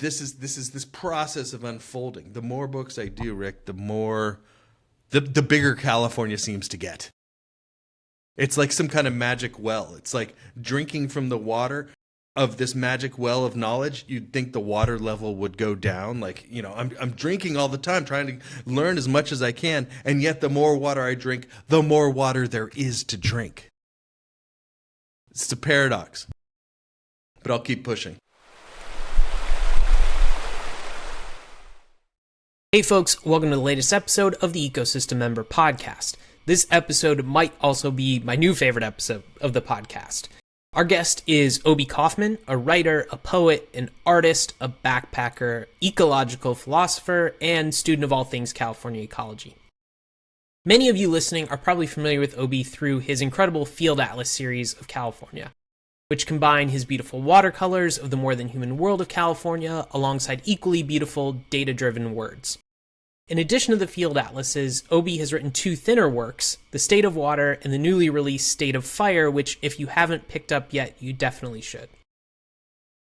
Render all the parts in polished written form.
this process of unfolding. The more books I do, Rick, the bigger California seems to get. It's like some kind of magic well. It's like drinking from the water of this magic well of knowledge. You'd think the water level would go down. Like, I'm drinking all the time, trying to learn as much as I can, and yet the more water I drink, the more water there is to drink. It's a paradox, but I'll keep pushing. Hey folks, welcome to the latest episode of the Ecosystem Member Podcast. This episode might also be my new favorite episode of the podcast. Our guest is Obi Kaufmann, a writer, a poet, an artist, a backpacker, ecological philosopher, and student of all things California ecology. Many of you listening are probably familiar with Obi through his incredible Field Atlas series of California, which combine his beautiful watercolors of the more than human world of California alongside equally beautiful data-driven words. In addition to the field atlases, Obi has written two thinner works, The State of Water and the newly released State of Fire, which if you haven't picked up yet, you definitely should.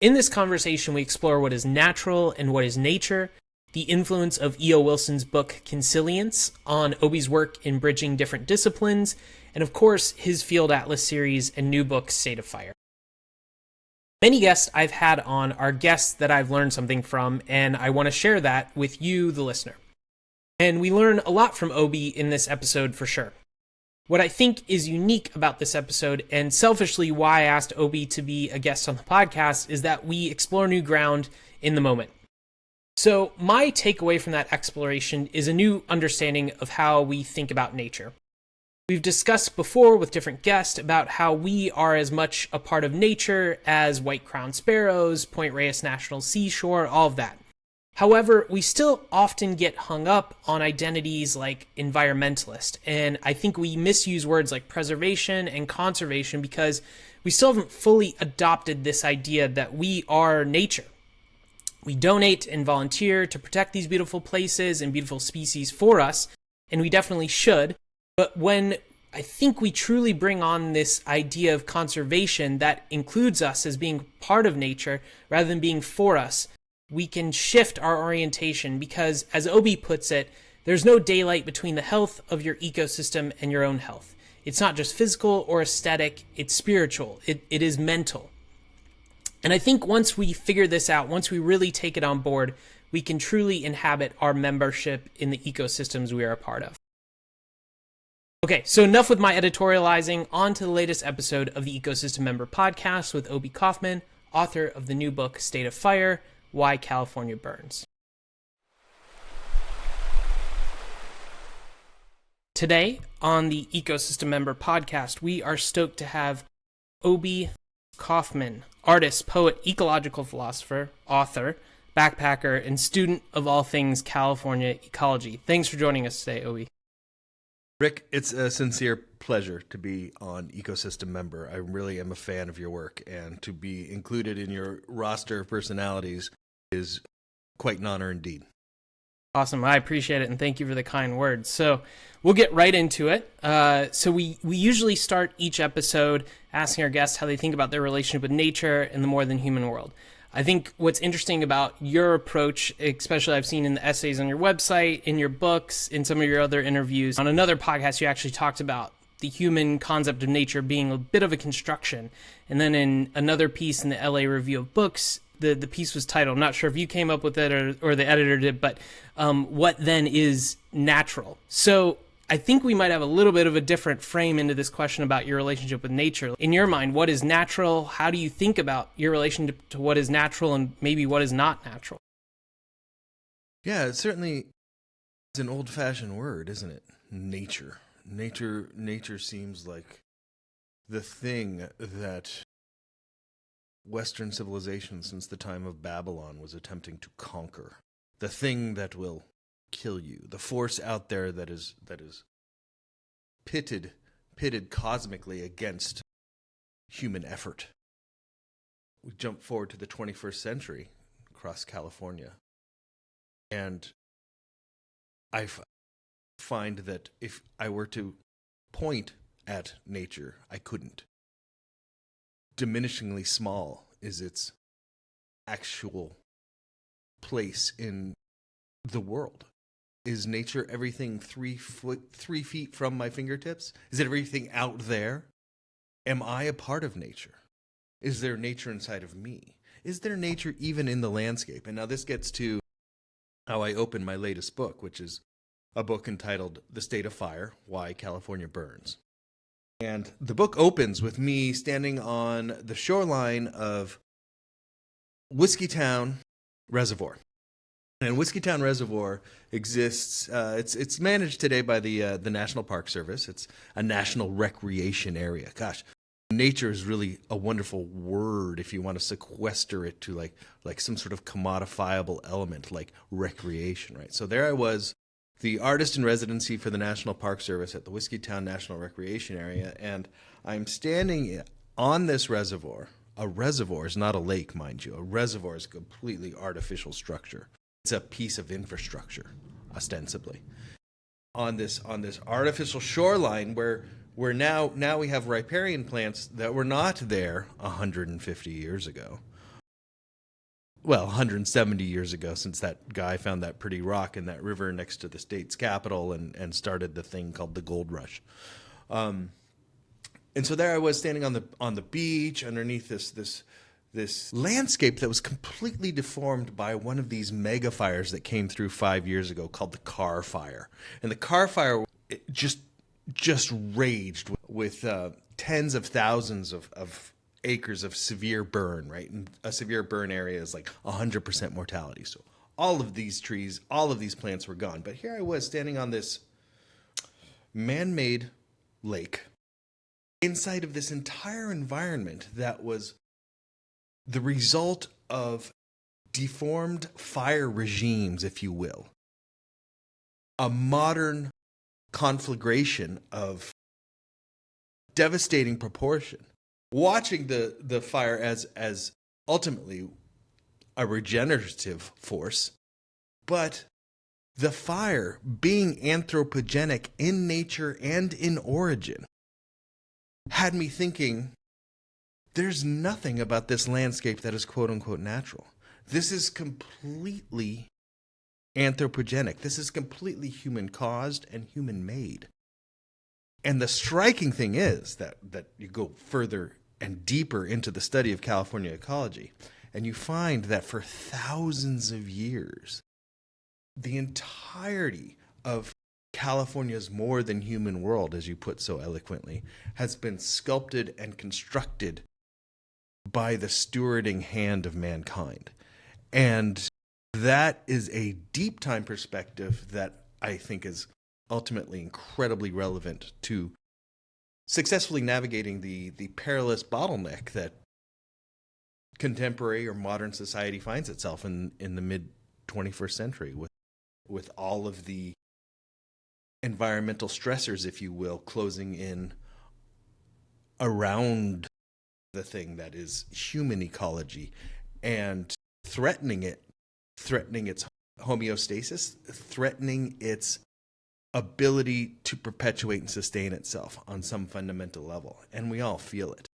In this conversation, we explore what is natural and what is nature, the influence of E.O. Wilson's book Consilience on Obi's work in bridging different disciplines, and of course, his Field Atlas series and new book State of Fire. Many guests I've had on are guests that I've learned something from, and I want to share that with you, the listener. And we learn a lot from Obi in this episode for sure. What I think is unique about this episode, and selfishly why I asked Obi to be a guest on the podcast, is that we explore new ground in the moment. So my takeaway from that exploration is a new understanding of how we think about nature. We've discussed before with different guests about how we are as much a part of nature as white-crowned sparrows, Point Reyes National Seashore, all of that. However, we still often get hung up on identities like environmentalist, and I think we misuse words like preservation and conservation because we still haven't fully adopted this idea that we are nature. We donate and volunteer to protect these beautiful places and beautiful species for us, and we definitely should. But when I think we truly bring on this idea of conservation that includes us as being part of nature rather than being for us, we can shift our orientation because, as Obi puts it, there's no daylight between the health of your ecosystem and your own health. It's not just physical or aesthetic, it's spiritual, it is mental. And I think once we figure this out, once we really take it on board, we can truly inhabit our membership in the ecosystems we are a part of. Okay, so enough with my editorializing. On to the latest episode of the Ecosystem Member Podcast with Obi Kaufmann, author of the new book State of Fire, Why California Burns. Today on the Ecosystem Member Podcast, we are stoked to have Obi Kaufmann, artist, poet, ecological philosopher, author, backpacker, and student of all things California ecology. Thanks for joining us today, Obi. Rick, it's a sincere pleasure to be on Ecosystem Member. I really am a fan of your work, and to be included in your roster of personalities is quite an honor indeed. Awesome. I appreciate it, and thank you for the kind words. So we'll get right into it. So we usually start each episode asking our guests how they think about their relationship with nature and the more than human world. I think what's interesting about your approach, especially I've seen in the essays on your website, in your books, in some of your other interviews, on another podcast you actually talked about the human concept of nature being a bit of a construction. And then in another piece in the LA Review of Books, the piece was titled, I'm not sure if you came up with it or the editor did, but what then is natural? So I think we might have a little bit of a different frame into this question about your relationship with nature. In your mind, what is natural? How do you think about your relationship to what is natural and maybe what is not natural? Yeah, it certainly is an old-fashioned word, isn't it? Nature. Nature seems like the thing that Western civilization since the time of Babylon was attempting to conquer. The thing that will kill you. The force out there that is pitted cosmically against human effort. We jump forward to the 21st century across California. And I find that if I were to point at nature, I couldn't. Diminishingly small is its actual place in the world? Is nature everything 3 feet from my fingertips? Is it everything out there? Am I a part of nature? Is there nature inside of me? Is there nature even in the landscape? And now this gets to how I open my latest book, which is a book entitled The State of Fire, Why California Burns. And the book opens with me standing on the shoreline of Whiskeytown Reservoir. And Whiskeytown Reservoir exists, it's managed today by the National Park Service. It's a national recreation area. Gosh, nature is really a wonderful word if you want to sequester it to like some sort of commodifiable element like recreation, right? So there I was, the artist in residency for the National Park Service at the Whiskeytown National Recreation Area, and I'm standing on this reservoir. A reservoir is not a lake, mind you. A reservoir is a completely artificial structure. It's a piece of infrastructure, ostensibly. On this artificial shoreline where now we have riparian plants that were not there 150 years ago. Well, 170 years ago, since that guy found that pretty rock in that river next to the state's capital and started the thing called the Gold Rush. And so there I was standing on the beach underneath this landscape that was completely deformed by one of these mega fires that came through 5 years ago called the Carr Fire. And the Carr Fire just raged with tens of thousands of acres of severe burn, right? And a severe burn area is like 100% mortality. So all of these trees, all of these plants were gone. But here I was standing on this man-made lake inside of this entire environment that was the result of deformed fire regimes, if you will. A modern conflagration of devastating proportion. Watching the fire as ultimately a regenerative force, but the fire being anthropogenic in nature and in origin had me thinking, there's nothing about this landscape that is quote-unquote natural. This is completely anthropogenic. This is completely human-caused and human-made. And the striking thing is that you go further and deeper into the study of California ecology, and you find that for thousands of years, the entirety of California's more than human world, as you put so eloquently, has been sculpted and constructed by the stewarding hand of mankind. And that is a deep time perspective that I think is ultimately incredibly relevant to successfully navigating the perilous bottleneck that contemporary or modern society finds itself in the mid-21st century with all of the environmental stressors, if you will, closing in around the thing that is human ecology and threatening its homeostasis, threatening its ability to perpetuate and sustain itself on some fundamental level. And we all feel it.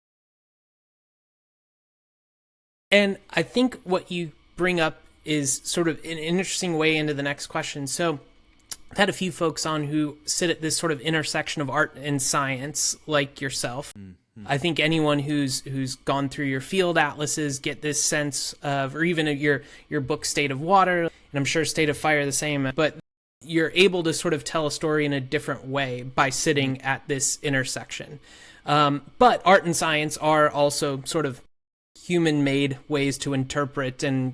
And I think what you bring up is sort of an interesting way into the next question. So I've had a few folks on who sit at this sort of intersection of art and science, like yourself. Mm-hmm. I think anyone who's gone through your field atlases get this sense of, or even your book State of Water, and I'm sure State of Fire the same, but you're able to sort of tell a story in a different way by sitting at this intersection. But art and science are also sort of human-made ways to interpret and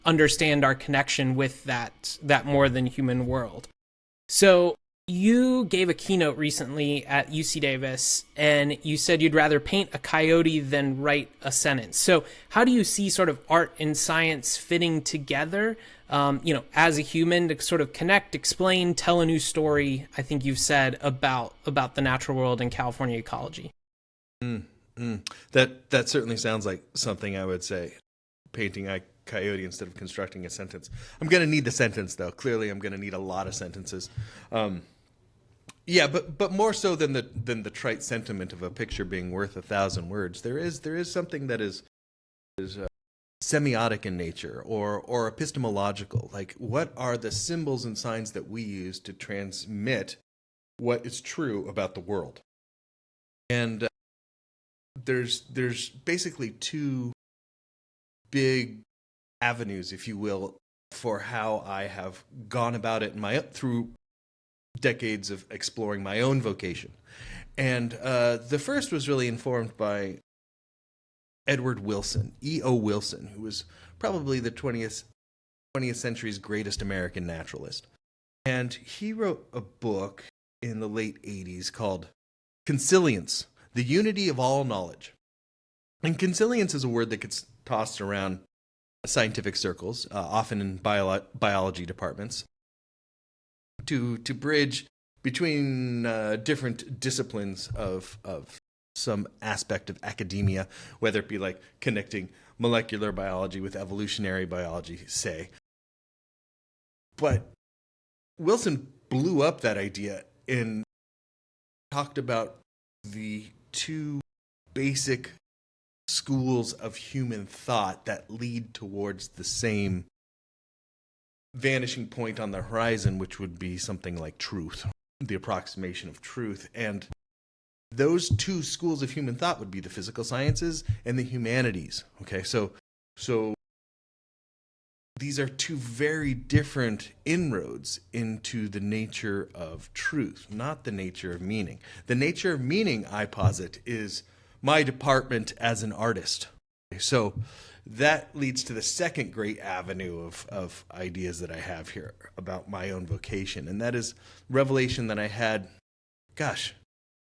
understand our connection with that more than human world. So you gave a keynote recently at UC Davis, and you said you'd rather paint a coyote than write a sentence. So how do you see sort of art and science fitting together, as a human to sort of connect, explain, tell a new story, I think you've said, about the natural world and California ecology? That certainly sounds like something I would say, painting a coyote instead of constructing a sentence. I'm going to need the sentence, though. Clearly, I'm going to need a lot of sentences. Yeah, but more so than the trite sentiment of a picture being worth 1,000 words, there is something that is semiotic in nature or epistemological. Like, what are the symbols and signs that we use to transmit what is true about the world? And there's basically two big avenues, if you will, for how I have gone about it through decades of exploring my own vocation. And the first was really informed by Edward Wilson, E.O. Wilson, who was probably the 20th century's greatest American naturalist. And he wrote a book in the late 80s called Consilience, the Unity of All Knowledge. And consilience is a word that gets tossed around scientific circles, often in biology departments, to bridge between different disciplines of some aspect of academia, whether it be like connecting molecular biology with evolutionary biology, say. But Wilson blew up that idea and talked about the two basic schools of human thought that lead towards the same vanishing point on the horizon, which would be something like truth, the approximation of truth. And those two schools of human thought would be the physical sciences and the humanities. Okay, so these are two very different inroads into the nature of truth, not the nature of meaning. The nature of meaning, I posit, is my department as an artist. So that leads to the second great avenue of ideas that I have here about my own vocation, and that is revelation that I had,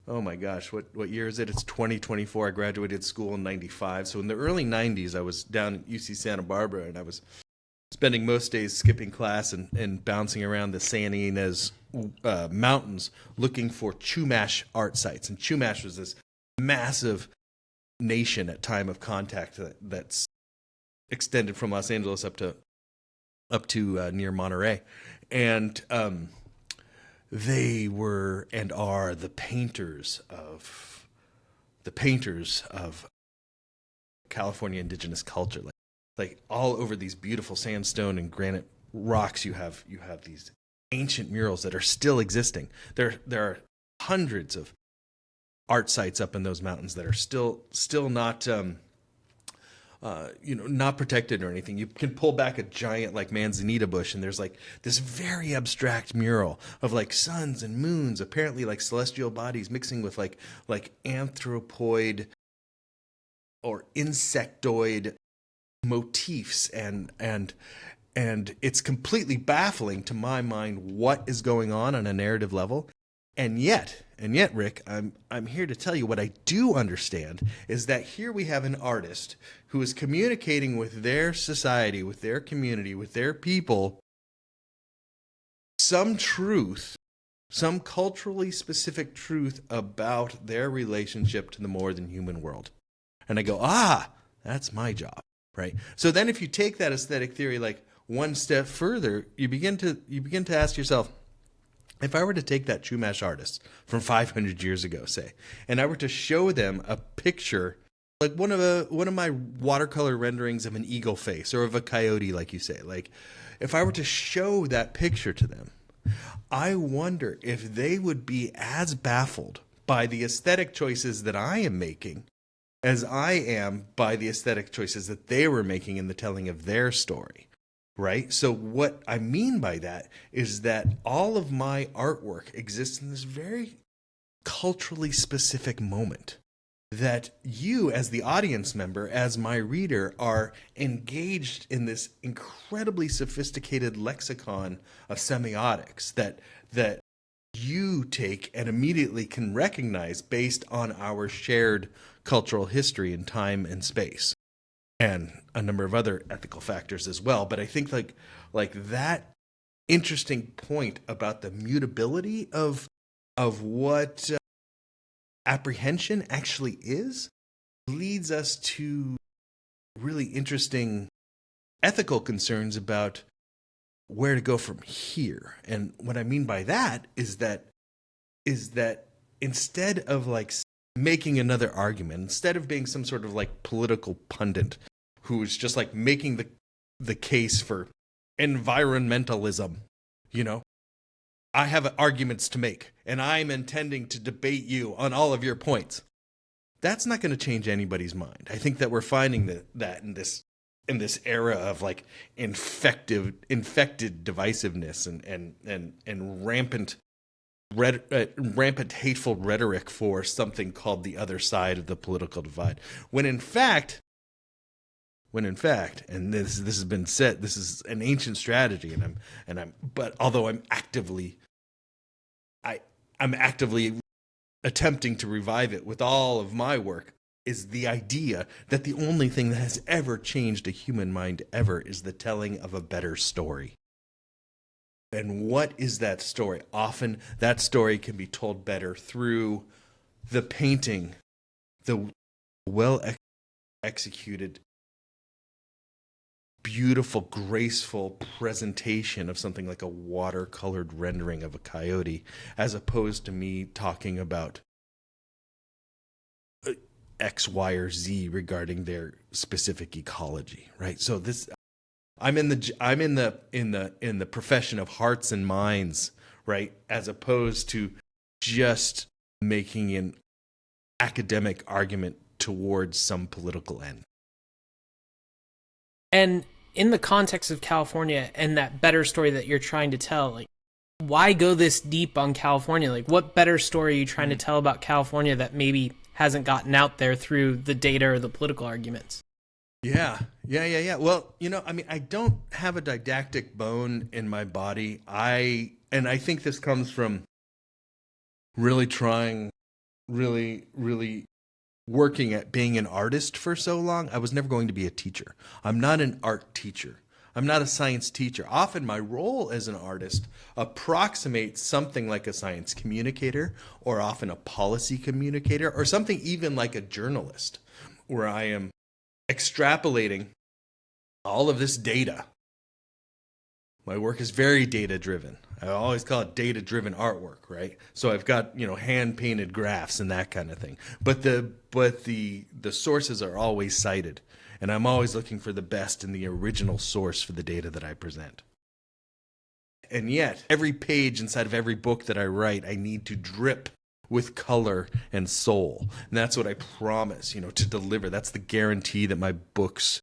what year is it? It's 2024. I graduated school in 95. So in the early 90s, I was down at UC Santa Barbara, and I was spending most days skipping class and bouncing around the Santa Ynez mountains looking for Chumash art sites. And Chumash was this massive nation at time of contact that's extended from Los Angeles up to near Monterey. And they were and are the painters of California indigenous culture. Like all over these beautiful sandstone and granite rocks, you have these ancient murals that are still existing. There are hundreds of art sites up in those mountains that are still not not protected or anything. You can pull back a giant like manzanita bush, and there's like this very abstract mural of like suns and moons, apparently like celestial bodies mixing with like anthropoid or insectoid motifs, and it's completely baffling to my mind what is going on a narrative level. And yet, Rick, I'm here to tell you what I do understand is that here we have an artist who is communicating with their society, with their community, with their people, some truth, some culturally specific truth about their relationship to the more than human world. And I go, that's my job, right? So then if you take that aesthetic theory like one step further, you begin to ask yourself, if I were to take that Chumash artist from 500 years ago, say, and I were to show them a picture, like one of my watercolor renderings of an eagle face or of a coyote, like you say, like if I were to show that picture to them, I wonder if they would be as baffled by the aesthetic choices that I am making as I am by the aesthetic choices that they were making in the telling of their story. Right? So what I mean by that is that all of my artwork exists in this very culturally specific moment that you as the audience member, as my reader, are engaged in this incredibly sophisticated lexicon of semiotics that you take and immediately can recognize based on our shared cultural history in time and space. And a number of other ethical factors as well. But I think like that interesting point about the mutability of what apprehension actually is leads us to really interesting ethical concerns about where to go from here. And what I mean by that is that instead of like making another argument, instead of being some sort of like political pundit who's just like making the case for environmentalism, you know, I have arguments to make, and I'm intending to debate you on all of your points. That's not going to change anybody's mind. I think that we're finding that in this era of like infected divisiveness and rampant hateful rhetoric for something called the other side of the political divide. When in fact, and this has been said, this is an ancient strategy, but although I'm actively attempting to revive it with all of my work, is the idea that the only thing that has ever changed a human mind ever is the telling of a better story. And what is that story? Often that story can be told better through the painting, the well executed, beautiful, graceful presentation of something like a watercolored rendering of a coyote, as opposed to me talking about X, Y, or Z regarding their specific ecology, right? So I'm in the profession of hearts and minds, right? As opposed to just making an academic argument towards some political end. And in the context of California and that better story that you're trying to tell, like, why go this deep on California? Like, what better story are you trying to tell about California that maybe hasn't gotten out there through the data or the political arguments? Yeah. Well, I don't have a didactic bone in my body. I think this comes from really trying, really working at being an artist for so long. I was never going to be a teacher. I'm not an art teacher. I'm not a science teacher. Often my role as an artist approximates something like a science communicator, or often a policy communicator, or something even like a journalist, where I am extrapolating all of this data. My work is very data driven. I always call it data driven artwork, right? So I've got, hand painted graphs and that kind of thing. But the sources are always cited, and I'm always looking for the best in the original source for the data that I present. And yet, every page inside of every book that I write, I need to drip with color and soul. And that's what I promise, to deliver. That's the guarantee that my books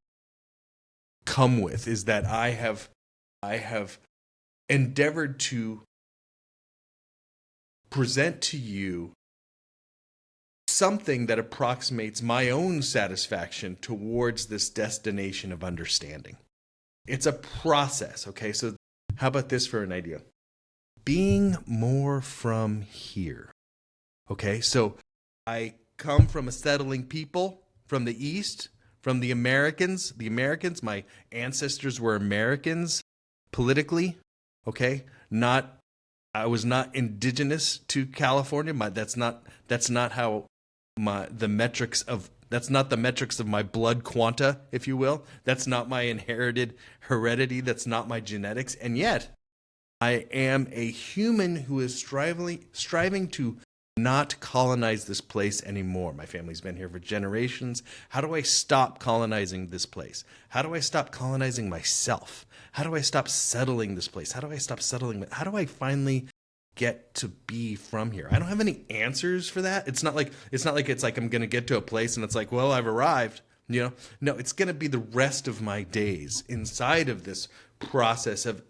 come with, is that I have endeavored to present to you something that approximates my own satisfaction towards this destination of understanding. It's a process, okay? So how about this for an idea? Being more from here. Okay, so I come from a settling people from the East, from the Americans. The Americans, my ancestors were Americans politically, okay? I was not indigenous to California. That's not how the metrics of my blood quanta, if you will. That's not my inherited heredity. That's not my genetics. And yet, I am a human who is striving to not colonize this place anymore. My family's been here for generations. How do I stop colonizing this place? How do I stop colonizing myself? How do I stop settling this place? How do I finally get to be from here? I don't have any answers for that. It's not like I'm going to get to a place and it's like, well, I've arrived. No, it's going to be the rest of my days inside of this process of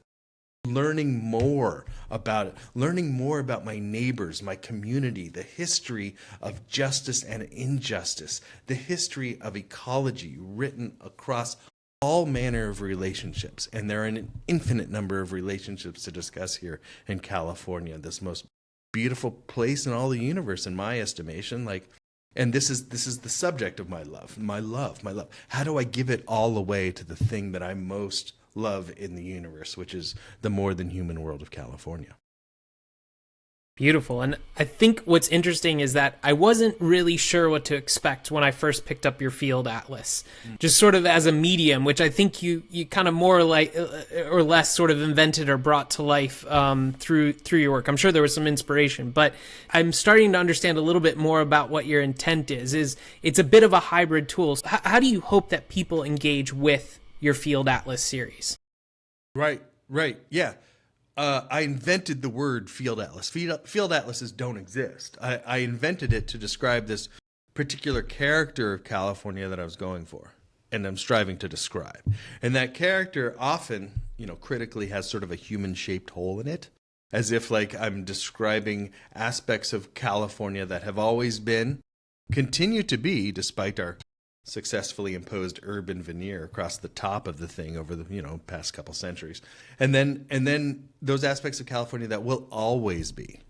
learning more about it, learning more about my neighbors, my community, the history of justice and injustice, the history of ecology written across all manner of relationships. And there are an infinite number of relationships to discuss here in California, this most beautiful place in all the universe, in my estimation. And this is the subject of my love. How do I give it all away to the thing that I most love in the universe, which is the more than human world of California? Beautiful. And I think what's interesting is that I wasn't really sure what to expect when I first picked up your field atlas, just sort of as a medium, which I think you kind of more like or less sort of invented or brought to life through your work. I'm sure there was some inspiration, but I'm starting to understand a little bit more about what your intent is it's a bit of a hybrid tool. How do you hope that people engage with your field atlas series? Right. Yeah. I invented the word field atlas. Field atlases don't exist. I invented it to describe this particular character of California that I was going for and I'm striving to describe. And that character often, critically has sort of a human-shaped hole in it, as if like I'm describing aspects of California that have always been, continue to be, despite our successfully imposed urban veneer across the top of the thing over the past couple centuries, and then those aspects of California that will always be.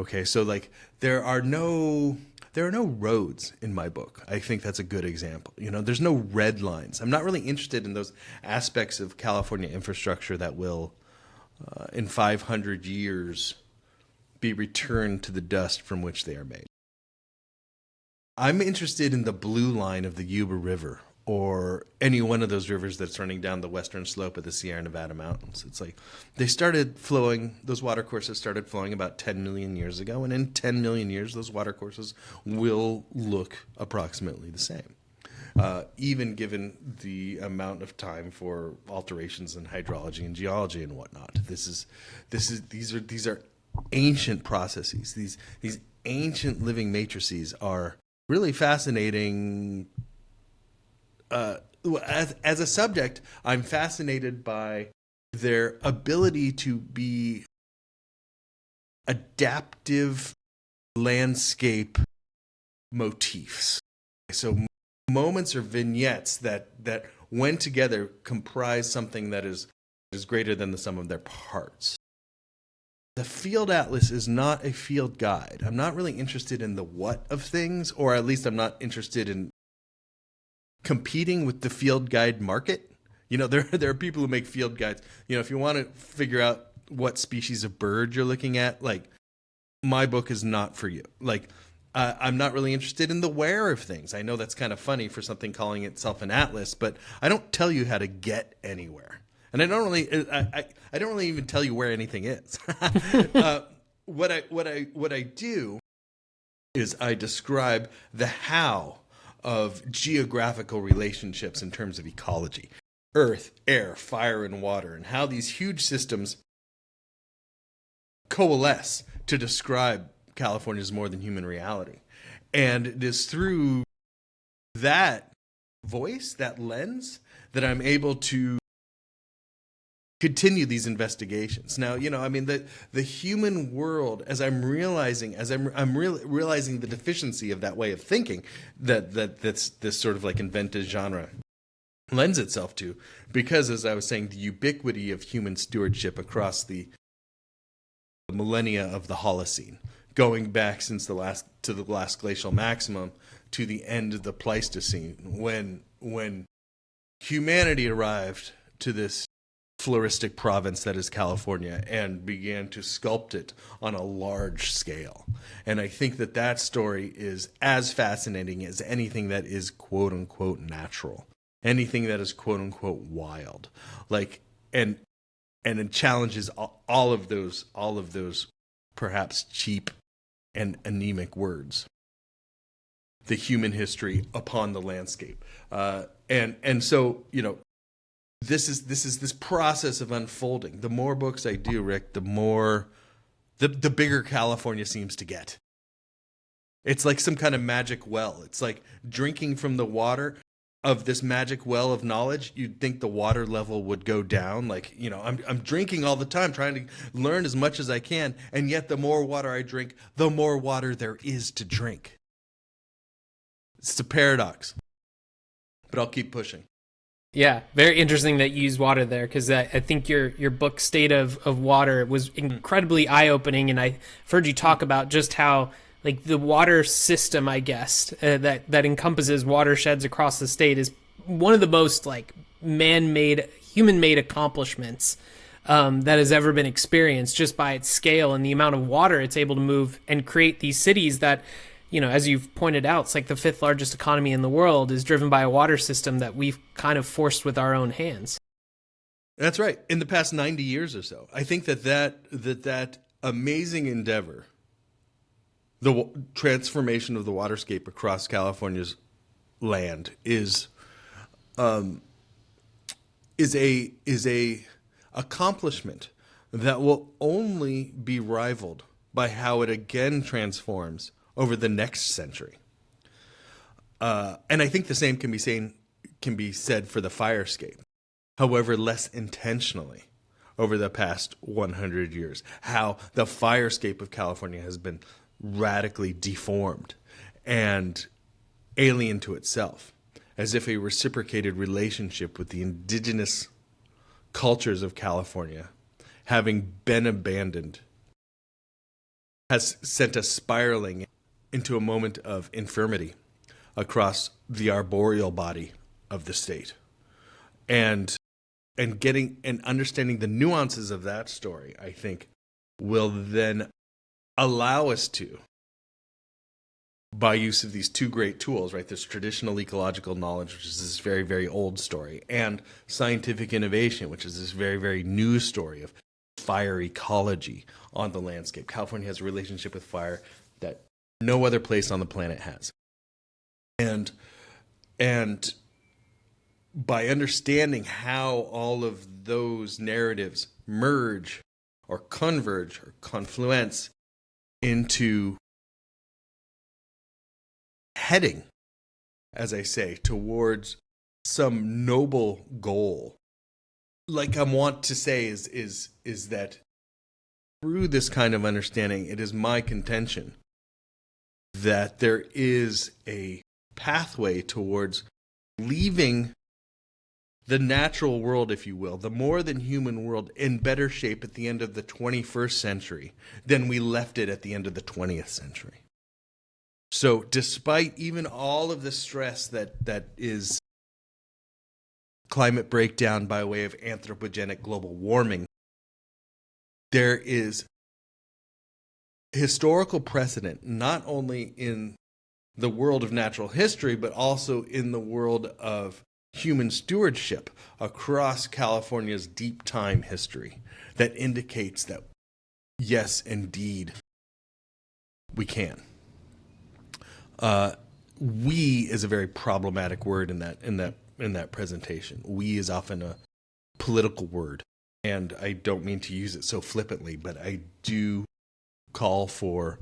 Okay, so like there are no roads in my book. I think that's a good example. There's no red lines. I'm not really interested in those aspects of California infrastructure that will in 500 years be returned to the dust from which they are made. I'm interested in the blue line of the Yuba River or any one of those rivers that's running down the western slope of the Sierra Nevada mountains. It's like those watercourses started flowing about 10 million years ago, and in 10 million years, those watercourses will look approximately the same, even given the amount of time for alterations in hydrology and geology and whatnot. These are ancient processes. These ancient living matrices are really fascinating. As a subject, I'm fascinated by their ability to be adaptive landscape motifs. So moments or vignettes that when together comprise something that is greater than the sum of their parts. The field atlas is not a field guide. I'm not really interested in the what of things, or at least I'm not interested in competing with the field guide market. There are people who make field guides. If you want to figure out what species of bird you're looking at, like, my book is not for you. Like, I'm not really interested in the where of things. I know that's kind of funny for something calling itself an atlas, but I don't tell you how to get anywhere. And I don't really even tell you where anything is. What I do is I describe the how of geographical relationships in terms of ecology, earth, air, fire, and water, and how these huge systems coalesce to describe California's more than human reality. And it is through that voice, that lens, that I'm able to continue these investigations. Now, the human world, as I'm realizing the deficiency of that way of thinking that's this sort of like invented genre lends itself to, because, as I was saying, the ubiquity of human stewardship across the millennia of the Holocene, going back since the last glacial maximum to the end of the Pleistocene, when humanity arrived to this floristic province that is California and began to sculpt it on a large scale. And I think that story is as fascinating as anything that is quote unquote natural, anything that is quote unquote wild. And it challenges all of those perhaps cheap and anemic words. The human history upon the landscape. And so, this is this process of unfolding. The more books I do, Rick, the bigger California seems to get. It's like some kind of magic well. It's like drinking from the water of this magic well of knowledge. You'd think the water level would go down. Like, I'm drinking all the time, trying to learn as much as I can, and yet the more water I drink, the more water there is to drink. It's a paradox, but I'll keep pushing. Yeah, very interesting that you use water there, because I think your book, State of Water, was incredibly eye-opening, and I've heard you talk about just how, like, the water system, I guess, that encompasses watersheds across the state is one of the most, like, man-made, human-made accomplishments that has ever been experienced, just by its scale and the amount of water it's able to move and create these cities that, as you've pointed out, it's like the fifth largest economy in the world is driven by a water system that we've kind of forced with our own hands. That's right. In the past 90 years or so, I think that amazing endeavor, the transformation of the waterscape across California's land, is a accomplishment that will only be rivaled by how it again transforms over the next century. And I think the same can be said for the firescape. However, less intentionally over the past 100 years, how the firescape of California has been radically deformed and alien to itself, as if a reciprocated relationship with the indigenous cultures of California, having been abandoned, has sent us spiraling into a moment of infirmity across the arboreal body of the state. And getting and understanding the nuances of that story, I think, will then allow us to, by use of these two great tools, right? This traditional ecological knowledge, which is this very, very old story, and scientific innovation, which is this very, very new story of fire ecology on the landscape. California has a relationship with fire that no other place on the planet has. And by understanding how all of those narratives merge or converge or confluence into heading, as I say, towards some noble goal, like I want to say is that through this kind of understanding, it is my contention that there is a pathway towards leaving the natural world, if you will, the more than human world, in better shape at the end of the 21st century than we left it at the end of the 20th century. So despite even all of the stress that is climate breakdown by way of anthropogenic global warming, there is historical precedent, not only in the world of natural history, but also in the world of human stewardship across California's deep time history, that indicates that, yes, indeed, we can. We is a very problematic word in that presentation. We is often a political word, and I don't mean to use it so flippantly, but I do call for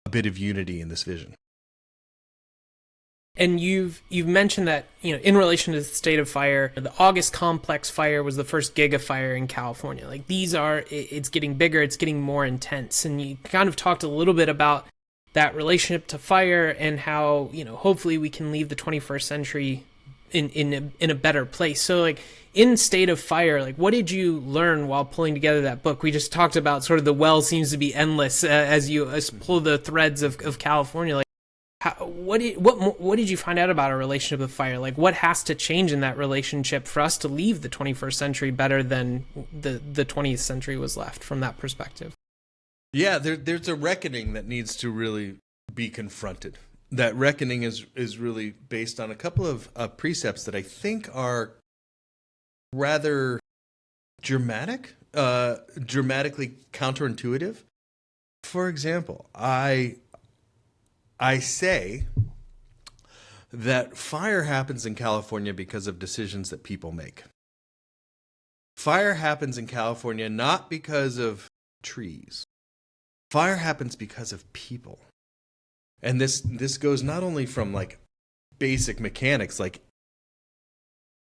a bit of unity in this vision. And you've mentioned that, in relation to the state of fire, the August complex fire was the first gigafire in California. Like, it's getting bigger, it's getting more intense. And you kind of talked a little bit about that relationship to fire and how, hopefully we can leave the 21st century in a better place. So, like, in State of Fire, like, what did you learn while pulling together that book? We just talked about sort of the well seems to be endless as you pull the threads of California. Like, what did you find out about our relationship with fire? Like, what has to change in that relationship for us to leave the 21st century better than the 20th century was left from that perspective? Yeah, there's a reckoning that needs to really be confronted. That reckoning is really based on a couple of precepts that I think are rather dramatically counterintuitive. For example, I say that fire happens in California because of decisions that people make. Fire happens in California not because of trees. Fire happens because of people. And this goes not only from like basic mechanics like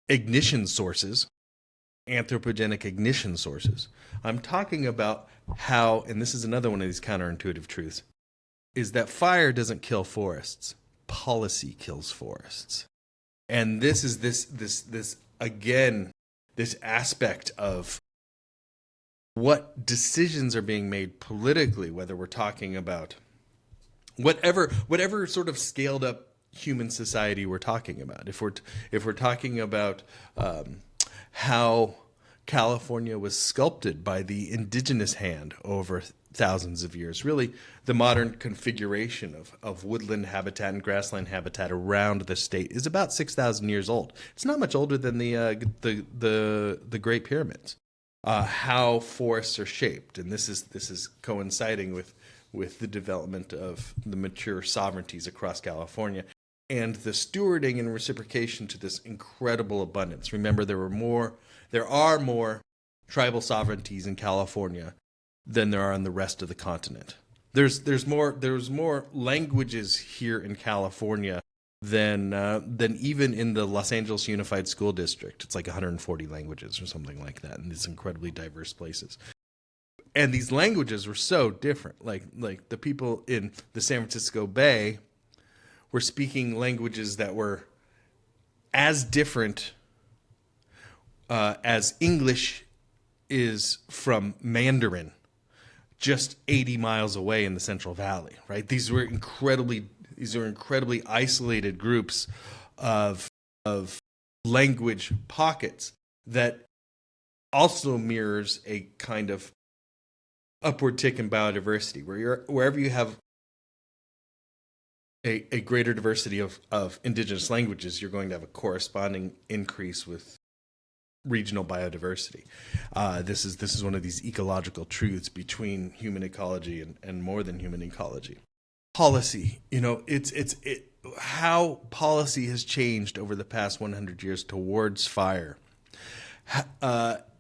ignition sources, anthropogenic ignition sources. I'm talking about how, and this is another one of these counterintuitive truths, is that fire doesn't kill forests. Policy kills forests. And this is this again, this aspect of what decisions are being made politically, whether we're talking about whatever sort of scaled up human society we're talking about. If we're talking about how California was sculpted by the indigenous hand over thousands of years. Really, the modern configuration of woodland habitat and grassland habitat around the state is about 6,000 years old. It's not much older than the Great Pyramids. How forests are shaped, and this is coinciding with the development of the mature sovereignties across California and the stewarding and reciprocation to this incredible abundance. Remember, there are more tribal sovereignties in California than there are on the rest of the continent. There's more languages here in California than even in the Los Angeles Unified School District. It's like 140 languages or something like that in these incredibly diverse places. And these languages were so different. Like the people in the San Francisco Bay were speaking languages that were as different as English is from Mandarin, just 80 miles away in the Central Valley, right? These are incredibly isolated groups of language pockets that also mirrors a kind of upward tick in biodiversity, wherever you have a greater diversity of indigenous languages, you're going to have a corresponding increase with regional biodiversity. This is one of these ecological truths between human ecology and more than human ecology. Policy, it's how policy has changed over the past 100 years towards fire,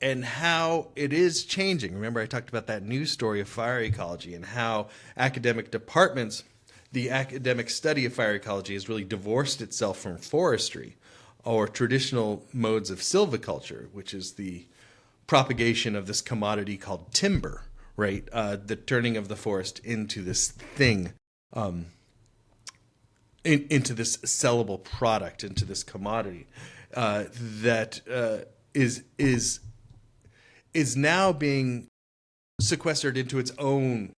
and how it is changing. Remember, I talked about that news story of fire ecology and how academic departments, the academic study of fire ecology has really divorced itself from forestry or traditional modes of silviculture, which is the propagation of this commodity called timber, right? The turning of the forest into this thing, into this sellable product, into this commodity that is now being sequestered into its own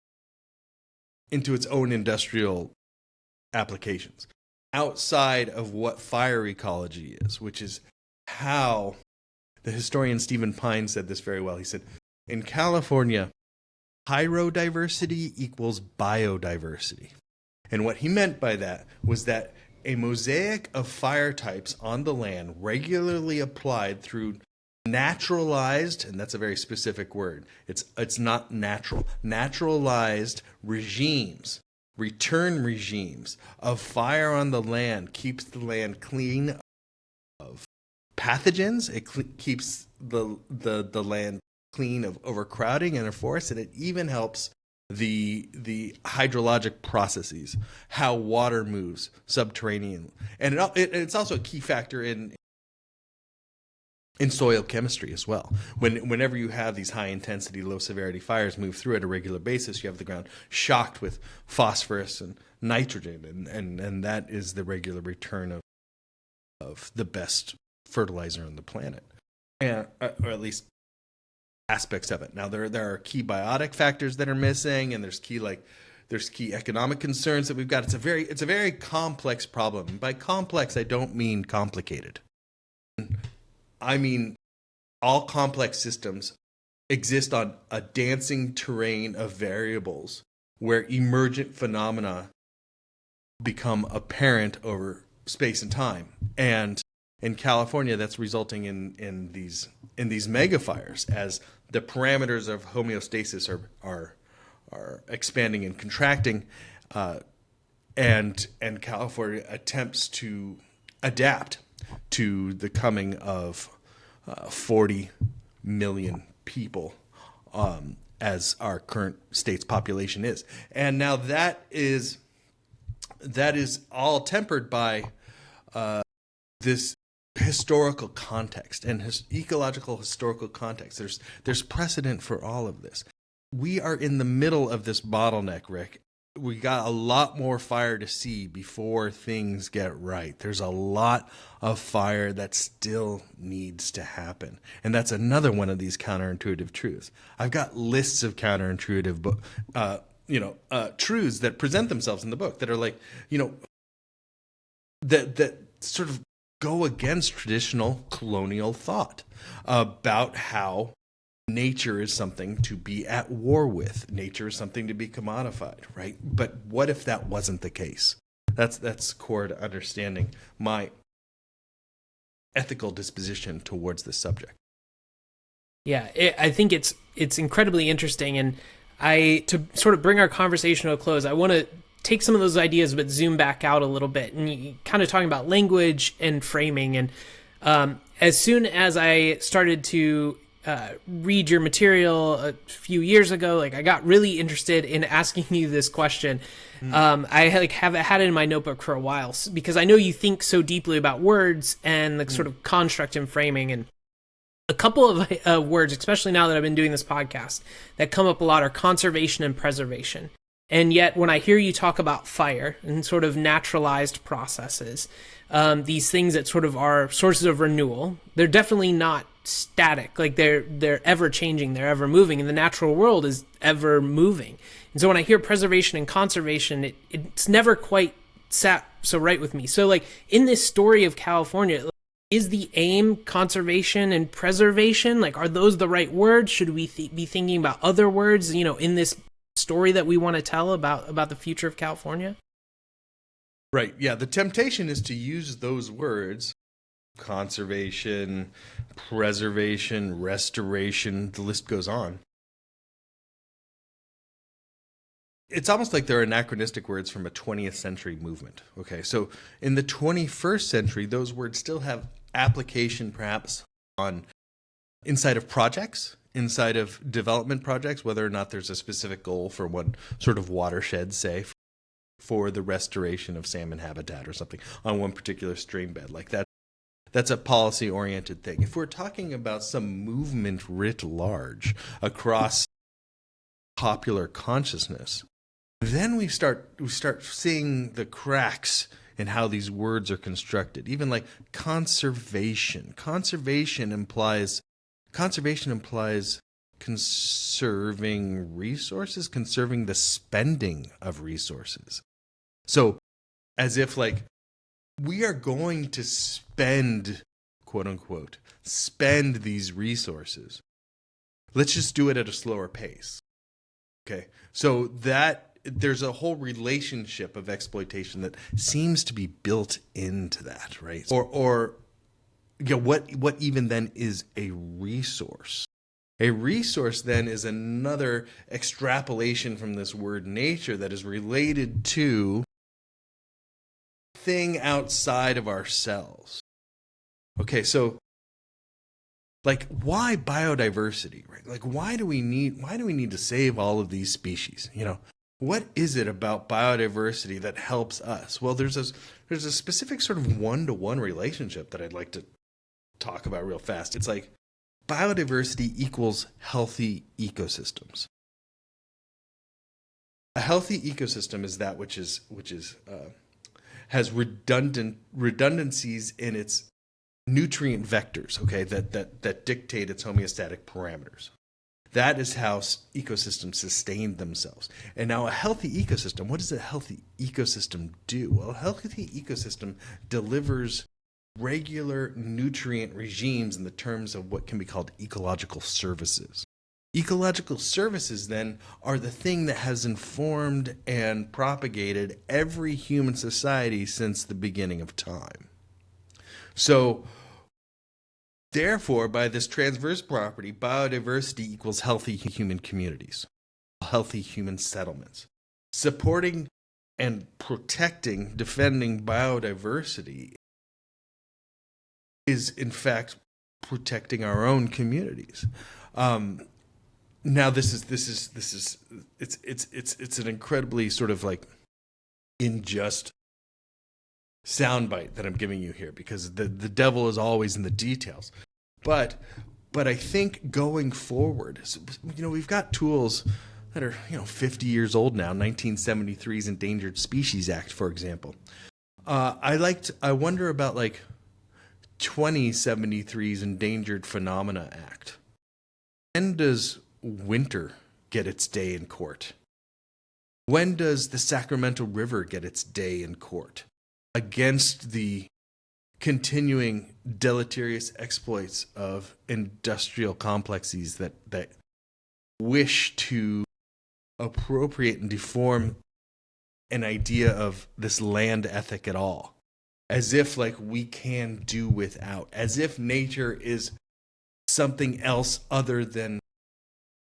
industrial applications outside of what fire ecology is, which is how the historian Stephen Pine said this very well. He said, in California, pyrodiversity equals biodiversity. And what he meant by that was that a mosaic of fire types on the land regularly applied through naturalized, and that's a very specific word, it's not natural, naturalized regimes, return regimes of fire on the land keeps the land clean of pathogens. It keeps the land clean of overcrowding in a forest, and it even helps the hydrologic processes, how water moves subterranean, and it's also a key factor in soil chemistry as well. Whenever you have these high intensity, low severity fires move through at a regular basis, you have the ground shocked with phosphorus and nitrogen, and that is the regular return of the best fertilizer on the planet, and or at least aspects of it. Now there are key biotic factors that are missing, and there's key economic concerns that we've got. It's a very complex problem. And by complex, I don't mean complicated. I mean, all complex systems exist on a dancing terrain of variables where emergent phenomena become apparent over space and time. And in California, that's resulting in these megafires as the parameters of homeostasis are expanding and contracting, and California attempts to adapt to the coming of 40 million people, as our current state's population is. And now that is all tempered by this historical context and ecological historical context. There's precedent for all of this. We are in the middle of this bottleneck, Rick. We got a lot more fire to see before things get right. There's a lot of fire that still needs to happen. And that's another one of these counterintuitive truths. I've got lists of counterintuitive truths that present themselves in the book that are like, that sort of go against traditional colonial thought about how nature is something to be at war with. Nature is something to be commodified, right? But what if that wasn't the case? That's core to understanding my ethical disposition towards this subject. Yeah, I think it's incredibly interesting, and to sort of bring our conversation to a close, I want to take some of those ideas but zoom back out a little bit, and you kind of talking about language and framing. And as soon as I started to read your material a few years ago, like I got really interested in asking you this question. I have had it in my notebook for a while because I know you think so deeply about words and the sort of construct and framing. And a couple of words, especially now that I've been doing this podcast, that come up a lot are conservation and preservation. And yet when I hear you talk about fire and sort of naturalized processes, these things that sort of are sources of renewal, they're definitely not static. Like they're ever changing, they're ever moving, and the natural world is ever moving. And so when I hear preservation and conservation, it's never quite sat so right with me. So like in this story of California, is the aim conservation and preservation? Like, are those the right words? Should we be thinking about other words, in this story that we want to tell about the future of California? Right. Yeah. The temptation is to use those words: conservation, preservation, restoration, the list goes on. It's almost like they're anachronistic words from a 20th century movement. Okay, so in the 21st century, those words still have application perhaps on inside of projects, inside of development projects, whether or not there's a specific goal for one sort of watershed, say, for the restoration of salmon habitat or something on one particular stream bed like that. That's a policy-oriented thing. If we're talking about some movement writ large across popular consciousness, then we start seeing the cracks in how these words are constructed. Even like conservation. Conservation implies conserving resources, conserving the spending of resources. So as if like we are going to spend, quote unquote, spend these resources. Let's just do it at a slower pace. Okay. So that there's a whole relationship of exploitation that seems to be built into that, right? Or what even then is a resource? A resource then is another extrapolation from this word nature that is related to thing outside of ourselves. Okay, so like why biodiversity, right? Like why do we need to save all of these species? What is it about biodiversity that helps us? Well, there's a specific sort of one-to-one relationship that I'd like to talk about real fast. It's like biodiversity equals healthy ecosystems. A healthy ecosystem is that which has redundancies in its nutrient vectors, okay, that dictate its homeostatic parameters. That is how ecosystems sustain themselves. And now a healthy ecosystem, what does a healthy ecosystem do? Well, a healthy ecosystem delivers regular nutrient regimes in the terms of what can be called ecological services. Ecological services, then, are the thing that has informed and propagated every human society since the beginning of time. So, therefore, by this transverse property, biodiversity equals healthy human communities, healthy human settlements. Supporting and protecting, defending biodiversity is, in fact, protecting our own communities. Now, it's an incredibly sort of like unjust soundbite that I'm giving you here, because the devil is always in the details. But I think going forward, we've got tools that are 50 years old now. 1973's Endangered Species Act, for example. I wonder about like 2073's Endangered Phenomena Act. When does winter get its day in court? When does the Sacramento River get its day in court against the continuing deleterious exploits of industrial complexes that wish to appropriate and deform an idea of this land ethic at all, as if like we can do without, as if nature is something else other than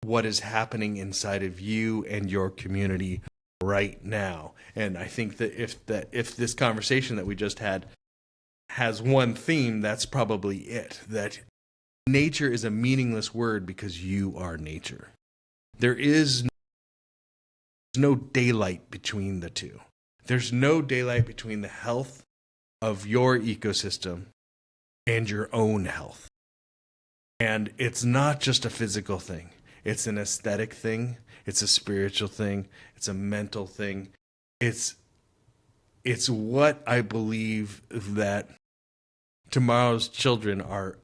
what is happening inside of you and your community right now. And I think that if this conversation that we just had has one theme, that's probably it. That nature is a meaningless word because you are nature. There is no daylight between the two. There's no daylight between the health of your ecosystem and your own health. And it's not just a physical thing. It's an aesthetic thing. It's a spiritual thing. It's a mental thing. It's what I believe that tomorrow's children are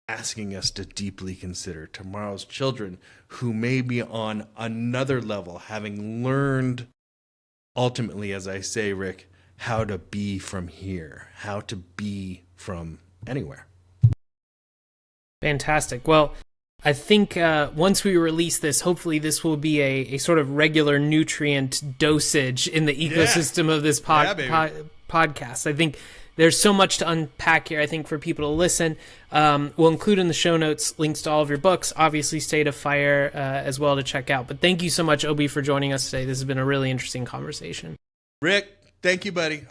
asking us to deeply consider. Tomorrow's children who may be on another level, having learned ultimately, as I say, Rick, how to be from here, how to be from anywhere. Fantastic. Well, I think once we release this, hopefully this will be a sort of regular nutrient dosage in the ecosystem of this podcast. I think there's so much to unpack here, I think, for people to listen. We'll include in the show notes links to all of your books, obviously State of Fire as well to check out. But thank you so much, Obi, for joining us today. This has been a really interesting conversation. Rick, thank you, buddy.